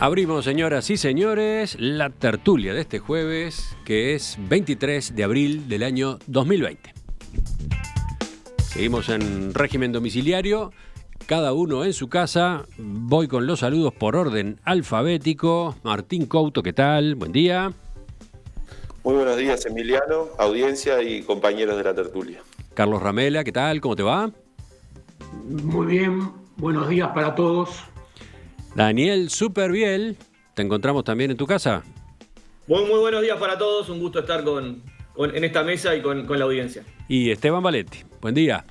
Abrimos, señoras y señores, la tertulia de este jueves, que es 23 de abril del año 2020. Seguimos en régimen domiciliario, cada uno en su casa. Voy con los saludos por orden alfabético. Martín Couto, ¿qué tal? Buen día. Muy buenos días, Emiliano, audiencia y compañeros de la tertulia. Carlos Ramela, ¿qué tal? ¿Cómo te va? Muy bien, buenos días para todos. Daniel Superbiel, ¿te encontramos también en tu casa? Muy buenos días para todos, un gusto estar en esta mesa y con la audiencia. Y Esteban Valetti, buen día.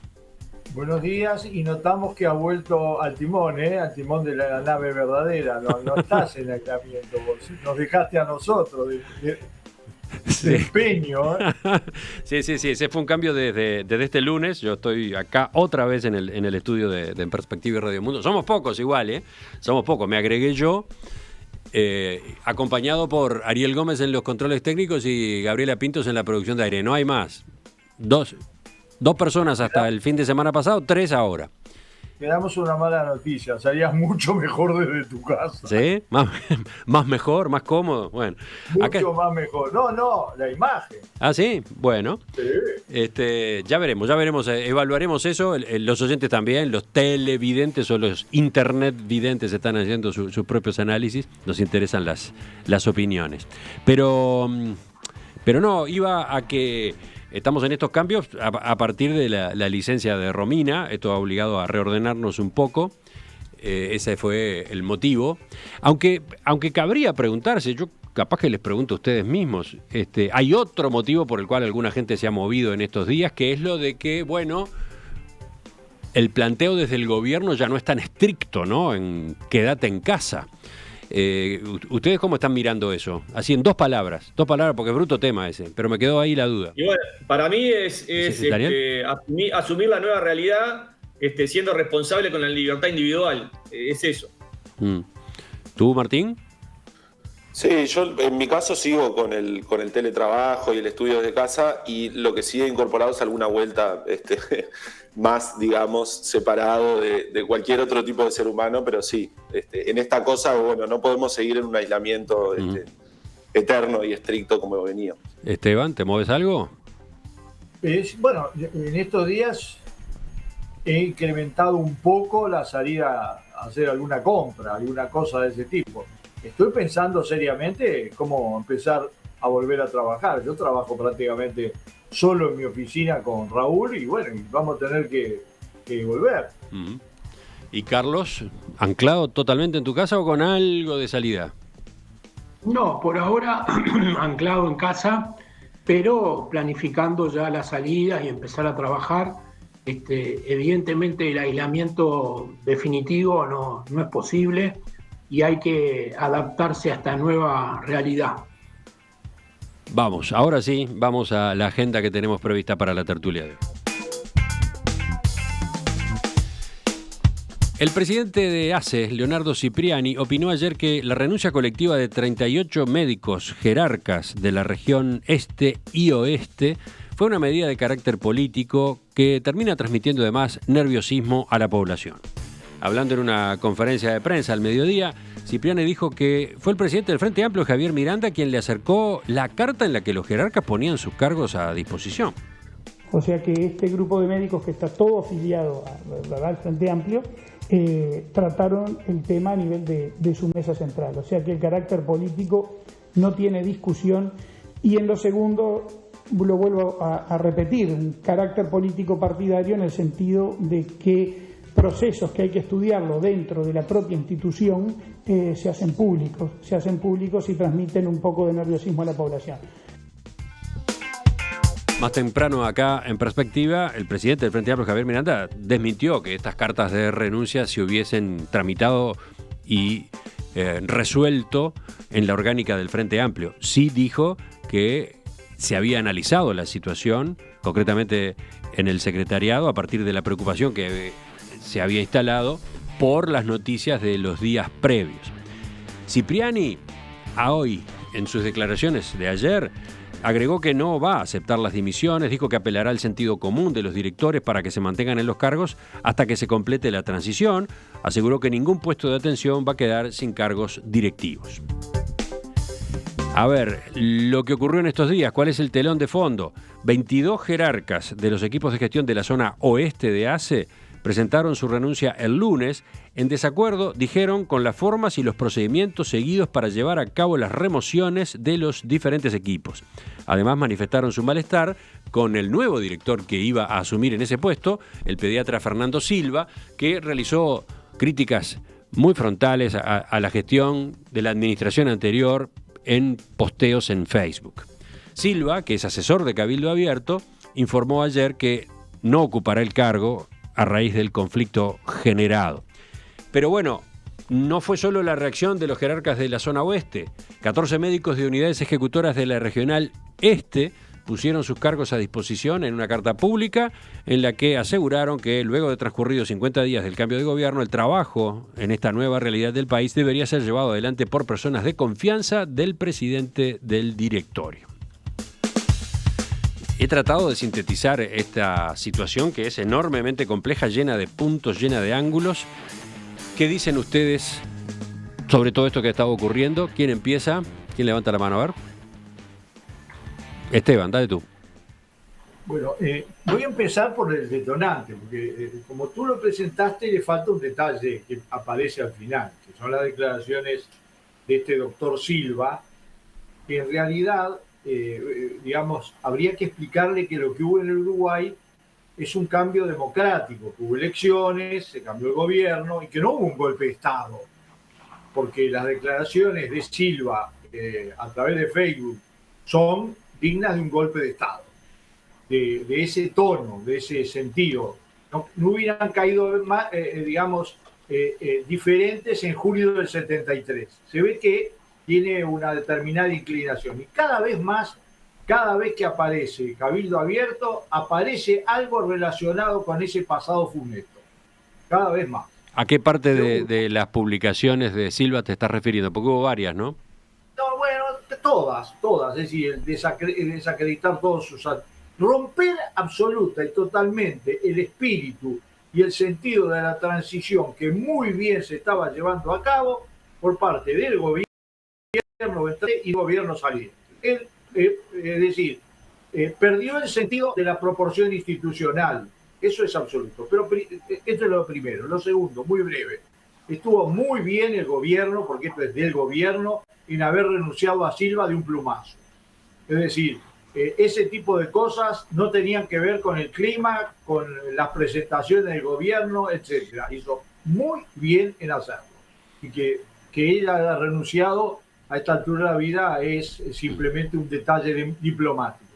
Buenos días, y notamos que ha vuelto al timón de la nave verdadera. No estás en aislamiento, vos nos dejaste a nosotros de empeño. Sí, ese fue un cambio desde este lunes. Yo estoy acá otra vez en el estudio de En Perspectiva y Radio Mundo. Somos pocos igual, somos pocos. Me agregué yo, acompañado por Ariel Gómez en los controles técnicos y Gabriela Pintos en la producción de aire. No hay más. Dos personas hasta el fin de semana pasado, 3 ahora. Te damos una mala noticia, salías mucho mejor desde tu casa. ¿Sí? Más mejor, más cómodo. Bueno, mucho más mejor. No, la imagen. Ah, ¿sí? Bueno. Sí. Ya veremos, evaluaremos eso. Los oyentes también, los televidentes o los internet videntes están haciendo sus propios análisis. Nos interesan las opiniones. Pero no, iba a que... Estamos en estos cambios a partir de la licencia de Romina. Esto ha obligado a reordenarnos un poco. Ese fue el motivo. Aunque cabría preguntarse, yo capaz que les pregunto a ustedes mismos, hay otro motivo por el cual alguna gente se ha movido en estos días, que es lo de que, bueno, el planteo desde el gobierno ya no es tan estricto, ¿no? En quédate en casa. ¿Ustedes cómo están mirando eso? Así en dos palabras, porque es bruto tema ese, pero me quedó ahí la duda. Y bueno, para mí es asumir la nueva realidad, siendo responsable con la libertad individual. Es eso. ¿Tú, Martín? Sí, yo en mi caso sigo con el teletrabajo y el estudio desde casa, y lo que sí he incorporado es alguna vuelta más, digamos, separado de cualquier otro tipo de ser humano, pero sí, en esta cosa, bueno, no podemos seguir en un aislamiento eterno y estricto como venía. Esteban, ¿te mueves algo? Bueno, en estos días he incrementado un poco la salida a hacer alguna compra, alguna cosa de ese tipo. Estoy pensando seriamente cómo empezar a volver a trabajar. Yo trabajo prácticamente solo en mi oficina con Raúl y bueno, vamos a tener que volver. ¿Y Carlos, anclado totalmente en tu casa o con algo de salida? No, por ahora anclado en casa, pero planificando ya las salidas y empezar a trabajar. Evidentemente el aislamiento definitivo no es posible y hay que adaptarse a esta nueva realidad. Vamos, ahora sí, vamos a la agenda que tenemos prevista para la tertulia de hoy. El presidente de ACE, Leonardo Cipriani, opinó ayer que la renuncia colectiva de 38 médicos jerarcas de la región este y oeste fue una medida de carácter político que termina transmitiendo además nerviosismo a la población. Hablando en una conferencia de prensa al mediodía, Cipriani dijo que fue el presidente del Frente Amplio, Javier Miranda, quien le acercó la carta en la que los jerarcas ponían sus cargos a disposición. O sea que este grupo de médicos que está todo afiliado al Frente Amplio trataron el tema a nivel de su mesa central. O sea que el carácter político no tiene discusión. Y en lo segundo, lo vuelvo a repetir, un carácter político partidario en el sentido de que procesos que hay que estudiarlo dentro de la propia institución se hacen públicos y transmiten un poco de nerviosismo a la población. Más temprano acá, en Perspectiva, el presidente del Frente Amplio, Javier Miranda, desmintió que estas cartas de renuncia se hubiesen tramitado y resuelto en la orgánica del Frente Amplio. Sí dijo que se había analizado la situación, concretamente en el secretariado, a partir de la preocupación que se había instalado por las noticias de los días previos. Cipriani, a hoy, en sus declaraciones de ayer, agregó que no va a aceptar las dimisiones, dijo que apelará al sentido común de los directores para que se mantengan en los cargos hasta que se complete la transición. Aseguró que ningún puesto de atención va a quedar sin cargos directivos. A ver, lo que ocurrió en estos días, ¿cuál es el telón de fondo? 22 jerarcas de los equipos de gestión de la zona oeste de ACE presentaron su renuncia el lunes. En desacuerdo, dijeron, con las formas y los procedimientos seguidos para llevar a cabo las remociones de los diferentes equipos. Además, manifestaron su malestar con el nuevo director que iba a asumir en ese puesto, el pediatra Fernando Silva, que realizó críticas muy frontales a la gestión de la administración anterior en posteos en Facebook. Silva, que es asesor de Cabildo Abierto, informó ayer que no ocupará el cargo a raíz del conflicto generado. Pero bueno, no fue solo la reacción de los jerarcas de la zona oeste. 14 médicos de unidades ejecutoras de la regional este pusieron sus cargos a disposición en una carta pública en la que aseguraron que luego de transcurridos 50 días del cambio de gobierno, el trabajo en esta nueva realidad del país debería ser llevado adelante por personas de confianza del presidente del directorio. He tratado de sintetizar esta situación que es enormemente compleja, llena de puntos, llena de ángulos. ¿Qué dicen ustedes sobre todo esto que ha estado ocurriendo? ¿Quién empieza? ¿Quién levanta la mano? A ver. Esteban, dale tú. Bueno, voy a empezar por el detonante, porque como tú lo presentaste, le falta un detalle que aparece al final, que son las declaraciones de este doctor Silva, que en realidad, digamos, habría que explicarle que lo que hubo en el Uruguay es un cambio democrático, que hubo elecciones, se cambió el gobierno y que no hubo un golpe de Estado, porque las declaraciones de Silva a través de Facebook son dignas de un golpe de Estado, de ese tono, de ese sentido. No hubieran caído más, digamos, diferentes en julio del 73. Se ve que tiene una determinada inclinación y cada vez más, cada vez que aparece Cabildo Abierto, aparece algo relacionado con ese pasado funesto. Cada vez más. ¿A qué parte de las publicaciones de Silva te estás refiriendo? Porque hubo varias, ¿no? No, bueno, todas, es decir, el desacreditar todos sus actos, romper absoluta y totalmente el espíritu y el sentido de la transición que muy bien se estaba llevando a cabo por parte del gobierno y gobierno saliente. Él, es decir, perdió el sentido de la proporción institucional, eso es absoluto, pero esto es lo primero. Lo segundo, muy breve, estuvo muy bien el gobierno, porque esto es del gobierno, en haber renunciado a Silva de un plumazo. Es decir, ese tipo de cosas no tenían que ver con el clima, con las presentaciones del gobierno, etc. Hizo muy bien en hacerlo. Y que ella haya renunciado a esta altura de la vida es simplemente un detalle diplomático.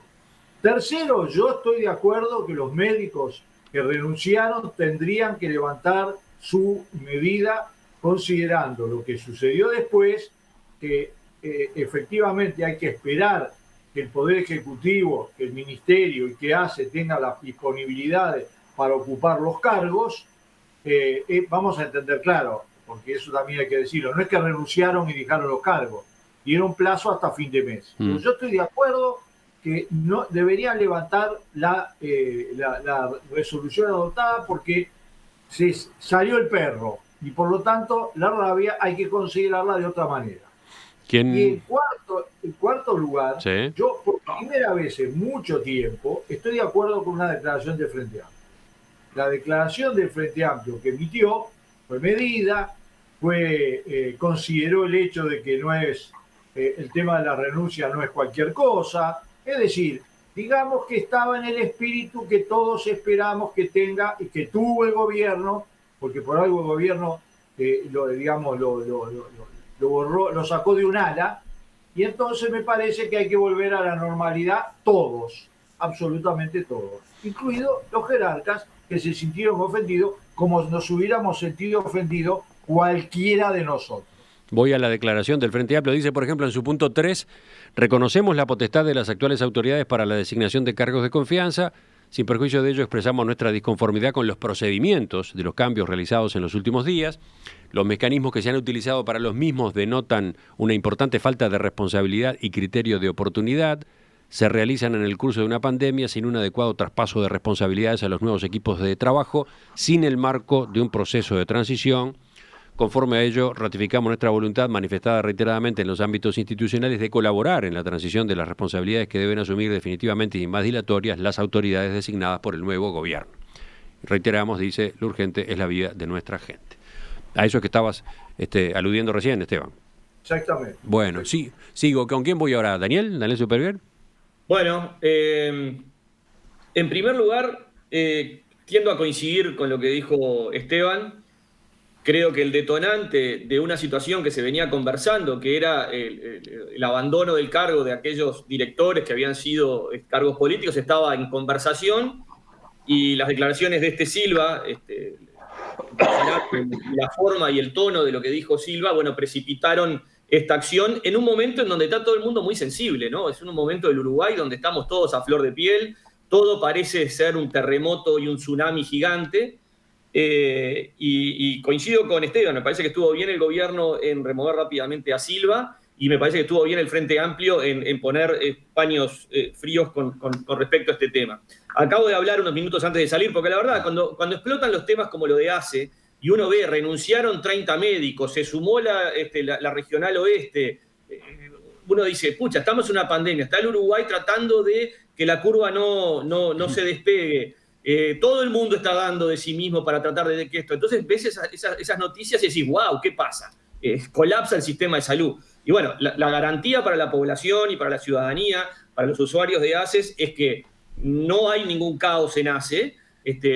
Tercero, yo estoy de acuerdo que los médicos que renunciaron tendrían que levantar su medida considerando lo que sucedió después, que efectivamente hay que esperar que el Poder Ejecutivo, que el Ministerio y que ACE tenga las disponibilidades para ocupar los cargos. Vamos a entender claro, porque eso también hay que decirlo, no es que renunciaron y dejaron los cargos, dieron plazo hasta fin de mes. Pero yo estoy de acuerdo que no deberían levantar la resolución adoptada porque se salió el perro y por lo tanto la rabia hay que considerarla de otra manera. Y en cuarto lugar, ¿sí? Yo por primera vez en mucho tiempo estoy de acuerdo con una declaración del Frente Amplio. La declaración del Frente Amplio que emitió fue medida, consideró el hecho de que no es el tema de la renuncia no es cualquier cosa, es decir, digamos que estaba en el espíritu que todos esperamos que tenga y que tuvo el gobierno, porque por algo el gobierno lo borró, lo sacó de un ala, y entonces me parece que hay que volver a la normalidad todos, absolutamente todos, incluidos los jerarcas que se sintieron ofendidos como nos hubiéramos sentido ofendidos cualquiera de nosotros. Voy a la declaración del Frente Amplio. Dice, por ejemplo, en su punto 3, reconocemos la potestad de las actuales autoridades para la designación de cargos de confianza. Sin perjuicio de ello, expresamos nuestra disconformidad con los procedimientos de los cambios realizados en los últimos días. Los mecanismos que se han utilizado para los mismos denotan una importante falta de responsabilidad y criterio de oportunidad. se realizan en el curso de una pandemia sin un adecuado traspaso de responsabilidades a los nuevos equipos de trabajo, sin el marco de un proceso de transición. Conforme a ello, ratificamos nuestra voluntad manifestada reiteradamente en los ámbitos institucionales de colaborar en la transición de las responsabilidades que deben asumir definitivamente y más dilatorias las autoridades designadas por el nuevo gobierno. Reiteramos, dice, lo urgente es la vida de nuestra gente. A eso que estabas aludiendo recién, Esteban. Exactamente. Bueno, sí, sigo. ¿Con quién voy ahora? ¿Daniel? ¿Daniel Supervier? Bueno, en primer lugar, tiendo a coincidir con lo que dijo Esteban. Creo que el detonante de una situación que se venía conversando, que era el abandono del cargo de aquellos directores que habían sido cargos políticos, estaba en conversación, y las declaraciones de Silva, la forma y el tono de lo que dijo Silva, bueno, precipitaron esta acción en un momento en donde está todo el mundo muy sensible, ¿no? Es un momento del Uruguay donde estamos todos a flor de piel, todo parece ser un terremoto y un tsunami gigante. Y coincido con Esteban, me parece que estuvo bien el gobierno en remover rápidamente a Silva, y me parece que estuvo bien el Frente Amplio en poner paños fríos con respecto a este tema. Acabo de hablar unos minutos antes de salir, porque la verdad, cuando explotan los temas como lo de ACE, y uno ve, renunciaron 30 médicos, se sumó la Regional Oeste, uno dice, pucha, estamos en una pandemia, está el Uruguay tratando de que la curva no se despegue. Todo el mundo está dando de sí mismo para tratar de que esto. Entonces ves esas noticias y decís, wow, ¿qué pasa? Colapsa el sistema de salud. Y bueno, la garantía para la población y para la ciudadanía, para los usuarios de ACES, es que no hay ningún caos en ACE.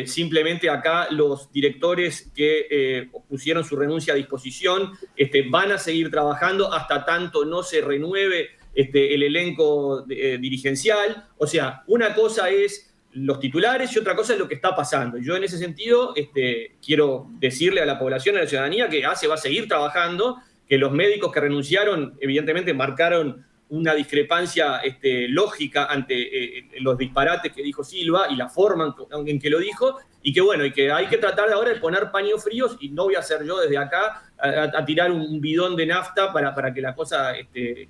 Simplemente acá los directores que pusieron su renuncia a disposición van a seguir trabajando hasta tanto no se renueve el elenco dirigencial. O sea, una cosa es los titulares y otra cosa es lo que está pasando. Yo en ese sentido quiero decirle a la población, a la ciudadanía, que ACE va a seguir trabajando, que los médicos que renunciaron evidentemente marcaron una discrepancia lógica ante los disparates que dijo Silva y la forma en que lo dijo, y que bueno, y que hay que tratar ahora de poner paños fríos, y no voy a ser yo desde acá a tirar un bidón de nafta para que la cosa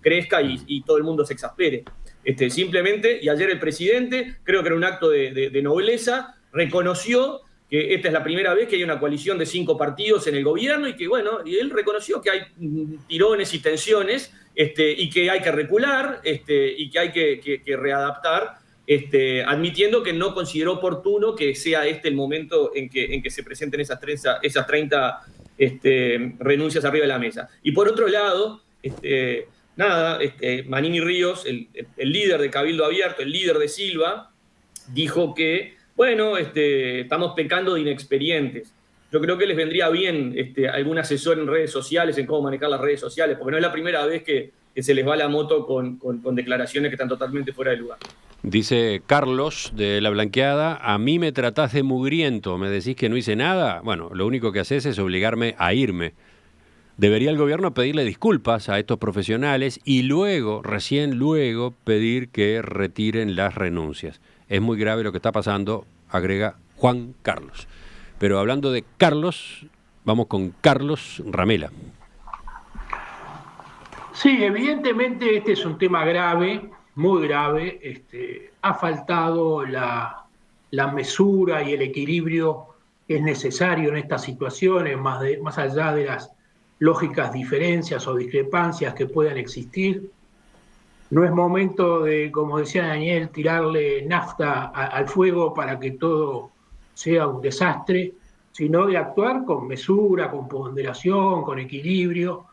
crezca y todo el mundo se exaspere. Simplemente, y ayer el presidente, creo que era un acto de nobleza, reconoció que esta es la primera vez que hay una coalición de 5 partidos en el gobierno, y que bueno, y él reconoció que hay tirones y tensiones, y que hay que recular, y que hay que readaptar, admitiendo que no consideró oportuno que sea el momento en que se presenten esas 30 renuncias arriba de la mesa. Y por otro lado, Manini Ríos, el líder de Cabildo Abierto, el líder de Silva, dijo que, bueno, estamos pecando de inexperientes. Yo creo que les vendría bien algún asesor en redes sociales, en cómo manejar las redes sociales, porque no es la primera vez que se les va la moto con declaraciones que están totalmente fuera de lugar. Dice Carlos de La Blanqueada, a mí me tratás de mugriento, me decís que no hice nada. Bueno, lo único que haces es obligarme a irme. Debería el gobierno pedirle disculpas a estos profesionales y recién luego, pedir que retiren las renuncias. Es muy grave lo que está pasando, agrega Juan Carlos. Pero hablando de Carlos, vamos con Carlos Ramela. Sí, evidentemente este es un tema grave, muy grave. Ha faltado la mesura y el equilibrio que es necesario en estas situaciones, más allá de las lógicas diferencias o discrepancias que puedan existir. No es momento de, como decía Daniel, tirarle nafta al fuego para que todo sea un desastre, sino de actuar con mesura, con ponderación, con equilibrio.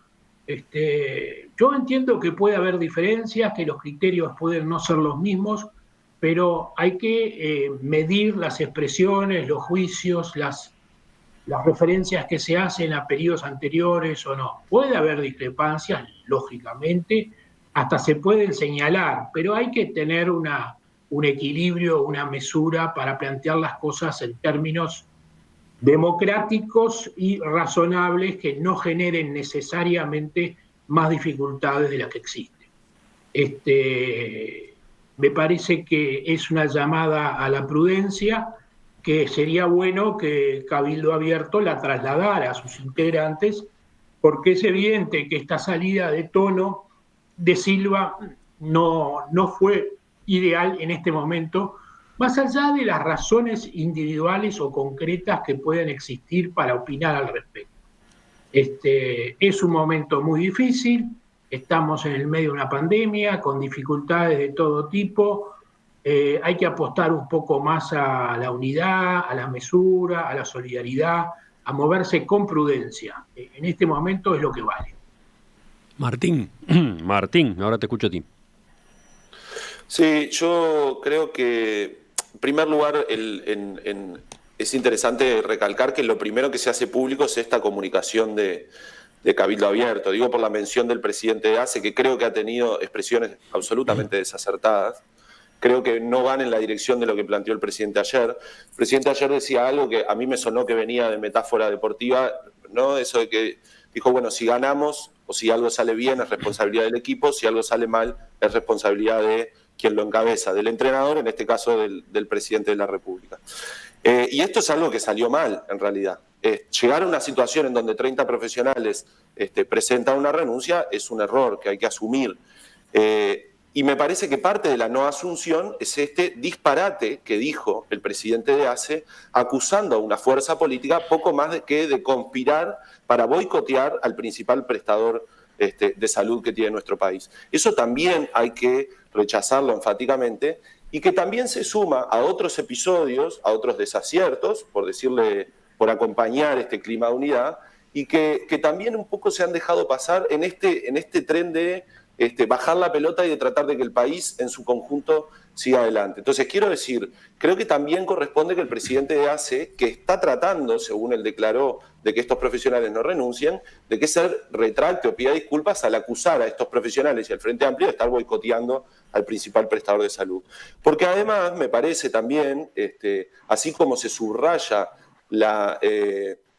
Yo entiendo que puede haber diferencias, que los criterios pueden no ser los mismos, pero hay que medir las expresiones, los juicios, las referencias que se hacen a periodos anteriores o no. Puede haber discrepancias, lógicamente, hasta se pueden señalar, pero hay que tener un equilibrio, una mesura para plantear las cosas en términos democráticos y razonables que no generen necesariamente más dificultades de las que existen. Me parece que es una llamada a la prudencia, que sería bueno que Cabildo Abierto la trasladara a sus integrantes, porque es evidente que esta salida de tono de Silva no fue ideal en este momento, más allá de las razones individuales o concretas que puedan existir para opinar al respecto. Es un momento muy difícil, estamos en el medio de una pandemia, con dificultades de todo tipo, hay que apostar un poco más a la unidad, a la mesura, a la solidaridad, a moverse con prudencia. En este momento es lo que vale. Martín, ahora te escucho a ti. Sí, yo creo que, en primer lugar, es interesante recalcar que lo primero que se hace público es esta comunicación de Cabildo Abierto. Digo por la mención del presidente de ACE, que creo que ha tenido expresiones absolutamente desacertadas. Creo que no van en la dirección de lo que planteó el presidente ayer. El presidente ayer decía algo que a mí me sonó que venía de metáfora deportiva, ¿no? Eso de que dijo, bueno, si ganamos o si algo sale bien es responsabilidad del equipo, si algo sale mal es responsabilidad de quien lo encabeza, del entrenador, en este caso del presidente de la República. Y esto es algo que salió mal, en realidad. Llegar a una situación en donde 30 profesionales presentan una renuncia es un error que hay que asumir. Y me parece que parte de la no asunción es este disparate que dijo el presidente de ACE, acusando a una fuerza política poco más de conspirar para boicotear al principal prestador de salud que tiene nuestro país. Eso también hay que rechazarlo enfáticamente, y que también se suma a otros episodios, a otros desaciertos, por acompañar este clima de unidad, y que también un poco se han dejado pasar en este tren de bajar la pelota y de tratar de que el país en su conjunto siga adelante. Entonces, quiero decir, creo que también corresponde que el presidente de ACE, que está tratando, según él declaró, de que estos profesionales no renuncien, de que se retracte o pida disculpas al acusar a estos profesionales y al Frente Amplio de estar boicoteando al principal prestador de salud. Porque además me parece también, así como se subraya la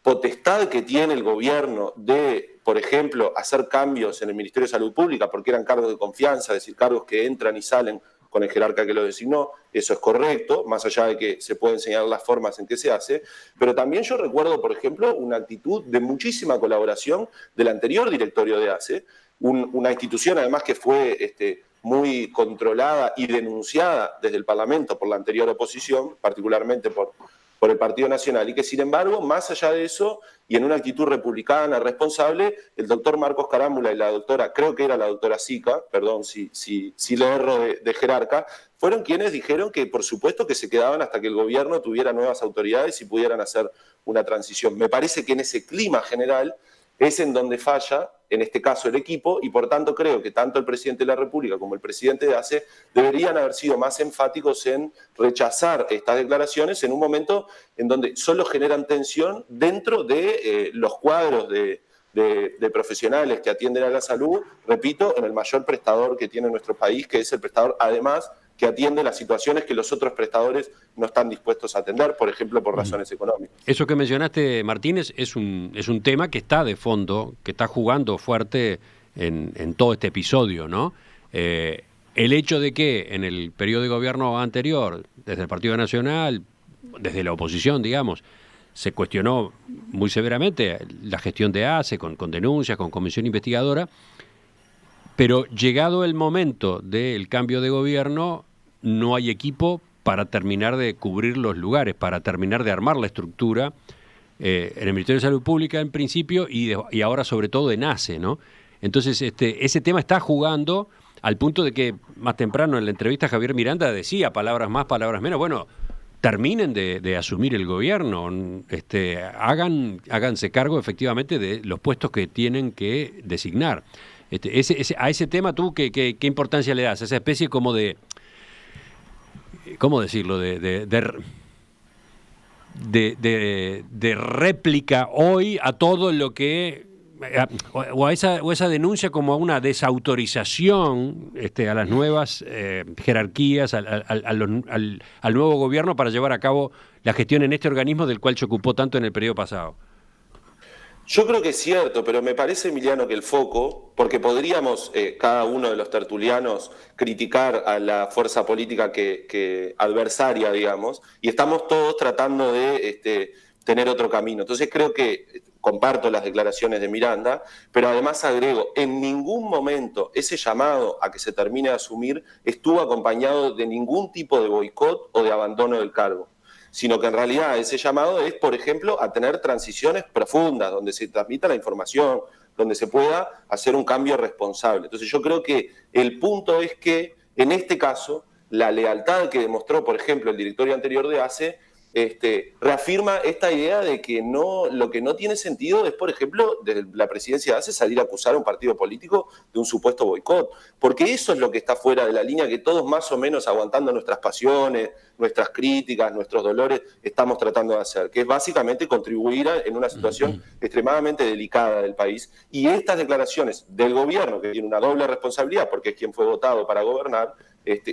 potestad que tiene el gobierno de, por ejemplo, hacer cambios en el Ministerio de Salud Pública, porque eran cargos de confianza, es decir, cargos que entran y salen con el jerarca que lo designó, eso es correcto, más allá de que se pueden señalar las formas en que se hace, pero también yo recuerdo, por ejemplo, una actitud de muchísima colaboración del anterior directorio de ACE, una institución además que fue muy controlada y denunciada desde el Parlamento por la anterior oposición, particularmente por el Partido Nacional, y que sin embargo, más allá de eso, y en una actitud republicana responsable, el doctor Marcos Carámbula y la doctora, creo que era la doctora Sica, perdón si le erro de jerarca, fueron quienes dijeron que por supuesto que se quedaban hasta que el gobierno tuviera nuevas autoridades y pudieran hacer una transición. Me parece que en ese clima general es en donde falla, en este caso, el equipo, y por tanto creo que tanto el presidente de la República como el presidente de ACE deberían haber sido más enfáticos en rechazar estas declaraciones en un momento en donde solo generan tensión dentro de los cuadros de profesionales que atienden a la salud, repito, en el mayor prestador que tiene nuestro país, que es el prestador, además, que atiende las situaciones que los otros prestadores no están dispuestos a atender, por ejemplo, por razones económicas. Eso que mencionaste, Martínez, es un tema que está de fondo, que está jugando fuerte en todo este episodio, ¿no? El hecho de que en el periodo de gobierno anterior, desde el Partido Nacional, desde la oposición, digamos, se cuestionó muy severamente la gestión de ACE con denuncias, con comisión investigadora, pero llegado el momento del cambio de gobierno, no hay equipo para terminar de cubrir los lugares, para terminar de armar la estructura en el Ministerio de Salud Pública en principio y ahora sobre todo en ACE, ¿no? Entonces ese tema está jugando al punto de que más temprano en la entrevista Javier Miranda decía palabras más, palabras menos, bueno, terminen de asumir el gobierno, háganse cargo efectivamente de los puestos que tienen que designar. A ese tema tú, ¿qué importancia le das? Esa especie como de, ¿cómo decirlo? De réplica hoy a todo lo que o a esa denuncia como a una desautorización a las nuevas jerarquías, al nuevo gobierno para llevar a cabo la gestión en este organismo del cual se ocupó tanto en el periodo pasado. Yo creo que es cierto, pero me parece, Emiliano, que el foco, porque podríamos cada uno de los tertulianos criticar a la fuerza política que adversaria, digamos, y estamos todos tratando de tener otro camino. Entonces creo que comparto las declaraciones de Miranda, pero además agrego, en ningún momento ese llamado a que se termine de asumir estuvo acompañado de ningún tipo de boicot o de abandono del cargo, sino que en realidad ese llamado es, por ejemplo, a tener transiciones profundas, donde se transmita la información, donde se pueda hacer un cambio responsable. Entonces yo creo que el punto es que, en este caso, la lealtad que demostró, por ejemplo, el directorio anterior de ACE, reafirma esta idea de que lo que no tiene sentido es, por ejemplo, desde la presidencia de ACE salir a acusar a un partido político de un supuesto boicot, porque eso es lo que está fuera de la línea que todos más o menos aguantando nuestras pasiones, nuestras críticas, nuestros dolores, estamos tratando de hacer, que es básicamente contribuir en una situación extremadamente delicada del país. Y estas declaraciones del gobierno, que tiene una doble responsabilidad porque es quien fue votado para gobernar,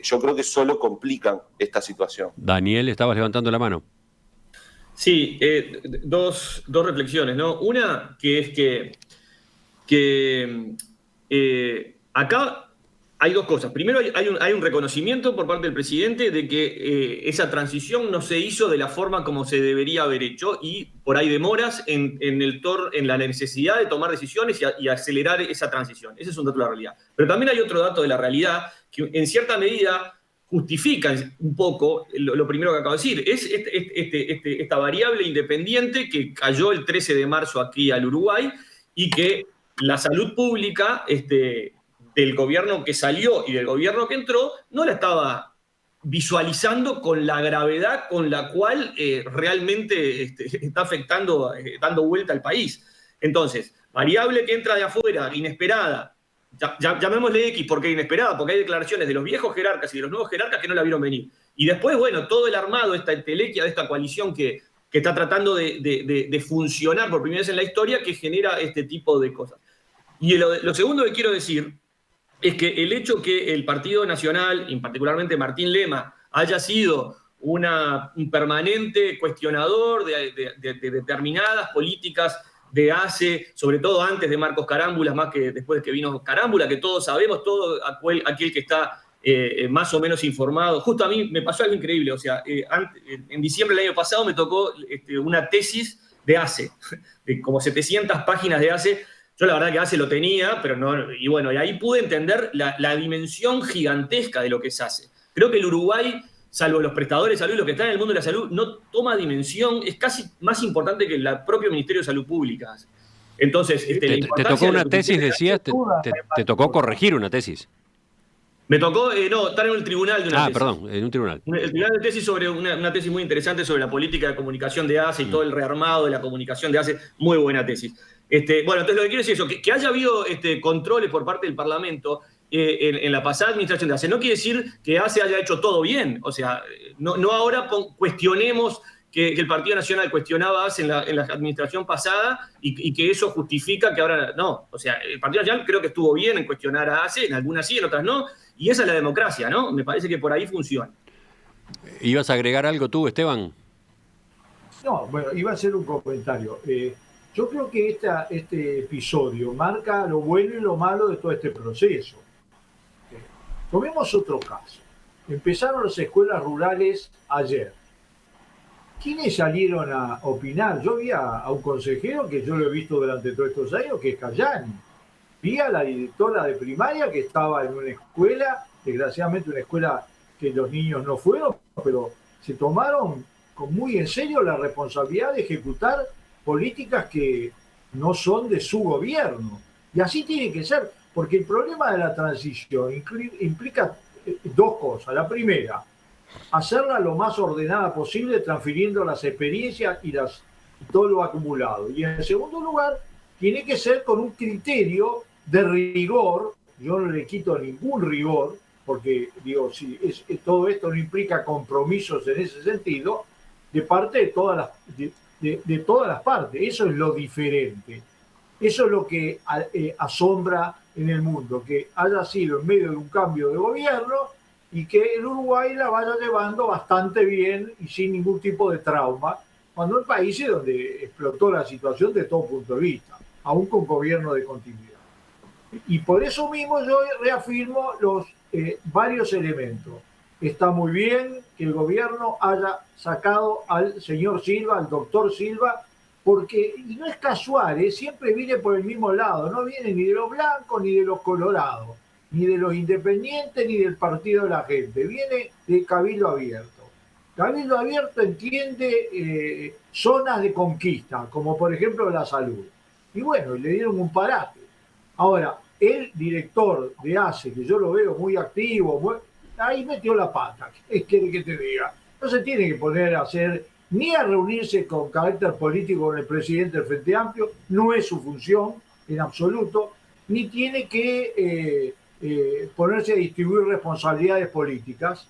yo creo que solo complican esta situación. Daniel, estabas levantando la mano. Sí, dos reflexiones, ¿no? Una que es que acá hay dos cosas. Primero, hay un reconocimiento por parte del presidente de que esa transición no se hizo de la forma como se debería haber hecho y por ahí demoras en la necesidad de tomar decisiones y acelerar esa transición. Ese es un dato de la realidad. Pero también hay otro dato de la realidad que en cierta medida justifica un poco lo primero que acabo de decir. Es esta variable independiente que cayó el 13 de marzo aquí al Uruguay y que la salud pública del gobierno que salió y del gobierno que entró no la estaba visualizando con la gravedad con la cual realmente está afectando, dando vuelta al país. Entonces, variable que entra de afuera, inesperada, llamémosle X porque inesperada, porque hay declaraciones de los viejos jerarcas y de los nuevos jerarcas que no la vieron venir. Y después, bueno, todo el armado, esta entelequia de esta coalición que está tratando de funcionar por primera vez en la historia, que genera este tipo de cosas. Y lo segundo que quiero decir es que el hecho que el Partido Nacional, y particularmente Martín Lema, haya sido un permanente cuestionador de determinadas políticas de ACE, sobre todo antes de Marcos Carámbula, más que después de que vino Carámbula, que todos sabemos, todo aquel que está más o menos informado. Justo a mí me pasó algo increíble, o sea, en diciembre del año pasado me tocó una tesis de ACE, de como 700 páginas de ACE. Yo la verdad que ACE lo tenía, pero no, y bueno, y ahí pude entender la dimensión gigantesca de lo que es ACE. Creo que el Uruguay, salvo los prestadores de salud y lo que está en el mundo de la salud, no toma dimensión, es casi más importante que el propio Ministerio de Salud Pública. Entonces, te tocó una tesis, decías, te tocó corregir una tesis. Me tocó, estar en el tribunal de una tesis. Perdón, en un tribunal. El tribunal de tesis sobre una tesis muy interesante sobre la política de comunicación de ACE y todo el rearmado de la comunicación de ACE. Muy buena tesis. Bueno, entonces lo que quiero decir es eso, que haya habido controles por parte del Parlamento en la pasada administración de ACE no quiere decir que ACE haya hecho todo bien. O sea, no ahora cuestionemos que el Partido Nacional cuestionaba a ACE en la administración pasada y que eso justifica que ahora no. O sea, el Partido Nacional creo que estuvo bien en cuestionar a ACE, en algunas sí, en otras no, y esa es la democracia, ¿no? Me parece que por ahí funciona. ¿Ibas a agregar algo tú, Esteban? No, bueno, iba a hacer un comentario. Yo creo que este episodio marca lo bueno y lo malo de todo este proceso. Tomemos otro caso. Empezaron las escuelas rurales ayer. ¿Quiénes salieron a opinar? Yo vi a un consejero que yo lo he visto durante todos estos años, que es Cayani. Vi a la directora de primaria que estaba en una escuela, desgraciadamente una escuela que los niños no fueron, pero se tomaron muy en serio la responsabilidad de ejecutar políticas que no son de su gobierno. Y así tiene que ser, porque el problema de la transición implica dos cosas. La primera, hacerla lo más ordenada posible, transfiriendo las experiencias y todo lo acumulado. Y en segundo lugar, tiene que ser con un criterio de rigor. Yo no le quito ningún rigor, porque digo, si todo esto no implica compromisos en ese sentido, de parte de todas las partes. Eso es lo diferente. Eso es lo que asombra en el mundo, que haya sido en medio de un cambio de gobierno y que el Uruguay la vaya llevando bastante bien y sin ningún tipo de trauma, cuando hay países donde explotó la situación de todo punto de vista, aún con gobierno de continuidad. Y por eso mismo yo reafirmo los varios elementos. Está muy bien que el gobierno haya sacado al señor Silva, al doctor Silva, porque, y no es casual, siempre viene por el mismo lado, no viene ni de los blancos ni de los colorados, ni de los independientes ni del partido de la gente, viene de Cabildo Abierto. Cabildo Abierto entiende zonas de conquista, como por ejemplo la salud. Y bueno, le dieron un parate. Ahora, el director de ACE, que yo lo veo muy activo, ahí metió la pata. ¿Qué quiere que te diga? No se tiene que poner a hacer, ni a reunirse con carácter político con el presidente del Frente Amplio, no es su función en absoluto, ni tiene que ponerse a distribuir responsabilidades políticas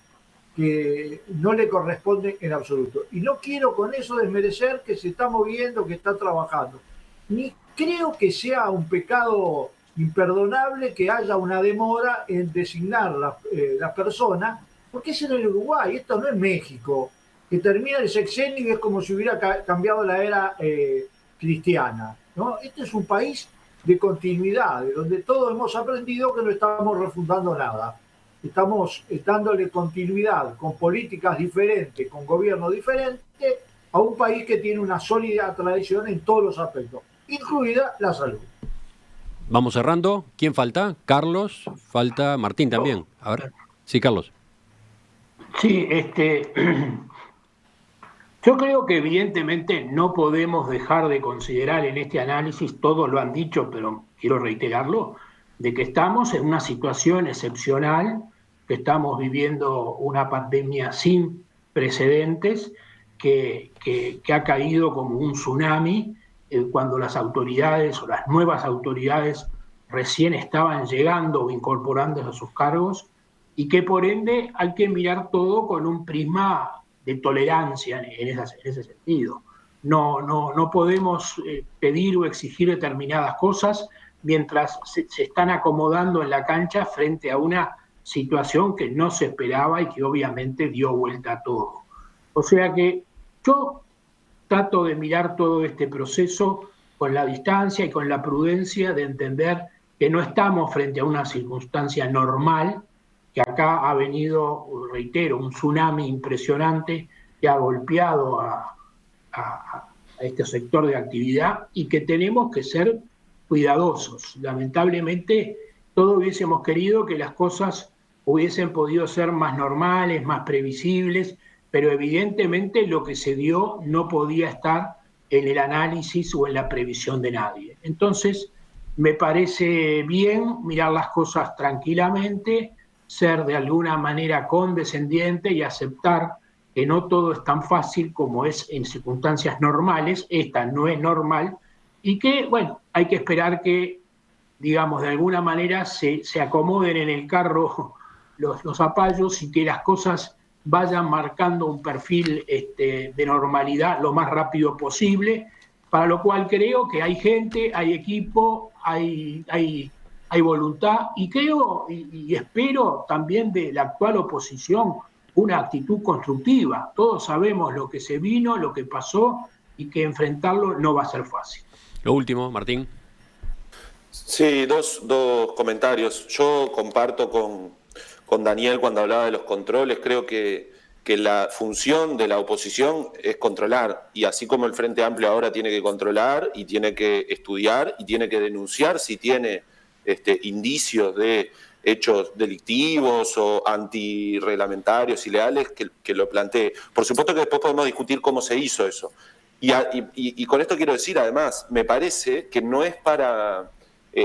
que no le corresponden en absoluto. Y no quiero con eso desmerecer que se está moviendo, que está trabajando. Ni creo que sea un pecado imperdonable que haya una demora en designar la persona, porque es en el Uruguay, esto no es México, que termina el sexenio y es como si hubiera cambiado la era cristiana, ¿no? Este es un país de continuidad, de donde todos hemos aprendido que no estamos refundando nada. Estamos dándole continuidad con políticas diferentes, con gobierno diferente, a un país que tiene una sólida tradición en todos los aspectos, incluida la salud. Vamos cerrando. ¿Quién falta? Carlos, falta Martín también. A ver. Sí, Carlos. Sí, yo creo que evidentemente no podemos dejar de considerar en este análisis, todos lo han dicho, pero quiero reiterarlo, de que estamos en una situación excepcional, que estamos viviendo una pandemia sin precedentes, que ha caído como un tsunami cuando las autoridades o las nuevas autoridades recién estaban llegando o incorporándose a sus cargos, y que por ende hay que mirar todo con un prisma de tolerancia en ese sentido. No podemos pedir o exigir determinadas cosas mientras se están acomodando en la cancha frente a una situación que no se esperaba y que obviamente dio vuelta a todo. O sea que yo trato de mirar todo este proceso con la distancia y con la prudencia de entender que no estamos frente a una circunstancia normal, que acá ha venido, reitero, un tsunami impresionante que ha golpeado a este sector de actividad y que tenemos que ser cuidadosos. Lamentablemente, todos hubiésemos querido que las cosas hubiesen podido ser más normales, más previsibles, pero evidentemente lo que se dio no podía estar en el análisis o en la previsión de nadie. Entonces, me parece bien mirar las cosas tranquilamente, ser de alguna manera condescendiente y aceptar que no todo es tan fácil como es en circunstancias normales, esta no es normal, y que, bueno, hay que esperar que, digamos, de alguna manera se acomoden en el carro los zapallos y que las cosas vayan marcando un perfil de normalidad lo más rápido posible, para lo cual creo que hay gente, hay equipo, hay voluntad, y creo y espero también de la actual oposición una actitud constructiva. Todos sabemos lo que se vino, lo que pasó, y que enfrentarlo no va a ser fácil. Lo último, Martín. Sí, dos comentarios. Yo comparto con Daniel cuando hablaba de los controles. Creo que la función de la oposición es controlar, y así como el Frente Amplio ahora tiene que controlar y tiene que estudiar y tiene que denunciar si tiene indicios de hechos delictivos o antirreglamentarios, ilegales, que lo plantee. Por supuesto que después podemos discutir cómo se hizo eso. Y con esto quiero decir, además, me parece que no es para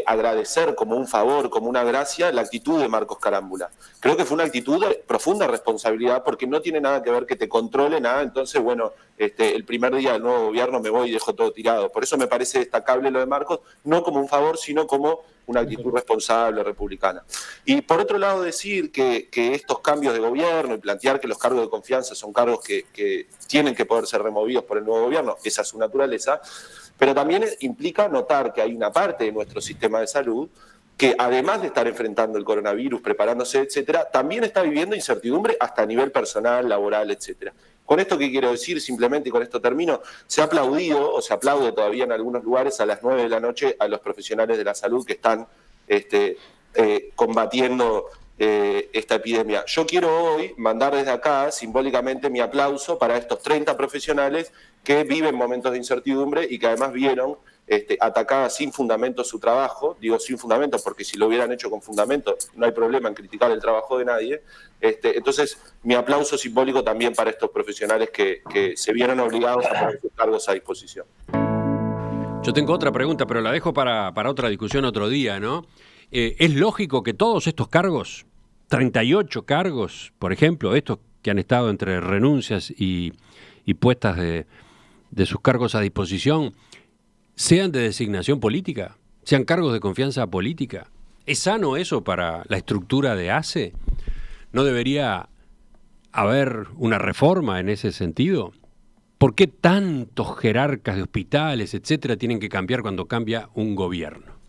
agradecer como un favor, como una gracia, la actitud de Marcos Carámbula. Creo que fue una actitud de profunda responsabilidad, porque no tiene nada que ver que te controle nada. Entonces, bueno, el primer día del nuevo gobierno me voy y dejo todo tirado. Por eso me parece destacable lo de Marcos, no como un favor, sino como una actitud responsable, republicana. Y por otro lado, decir que estos cambios de gobierno y plantear que los cargos de confianza son cargos que tienen que poder ser removidos por el nuevo gobierno, esa es su naturaleza, pero también implica notar que hay una parte de nuestro sistema de salud que, además de estar enfrentando el coronavirus, preparándose, etcétera, también está viviendo incertidumbre hasta a nivel personal, laboral, etcétera. Con esto, ¿qué quiero decir? Simplemente, y con esto termino, se ha aplaudido, o se aplaude todavía en algunos lugares a las 9 de la noche a los profesionales de la salud que están combatiendo esta epidemia. Yo quiero hoy mandar desde acá simbólicamente mi aplauso para estos 30 profesionales que viven momentos de incertidumbre y que además vieron atacada sin fundamento su trabajo. Digo sin fundamento porque si lo hubieran hecho con fundamento no hay problema en criticar el trabajo de nadie. Entonces mi aplauso simbólico también para estos profesionales que se vieron obligados a poner sus cargos a disposición. Yo tengo otra pregunta, pero la dejo para otra discusión otro día, ¿no? ¿Es lógico que todos estos cargos, 38 cargos, por ejemplo, estos que han estado entre renuncias y puestas de sus cargos a disposición, sean de designación política, sean cargos de confianza política? ¿Es sano eso para la estructura de ACE? ¿No debería haber una reforma en ese sentido? ¿Por qué tantos jerarcas de hospitales, etcétera, tienen que cambiar cuando cambia un gobierno?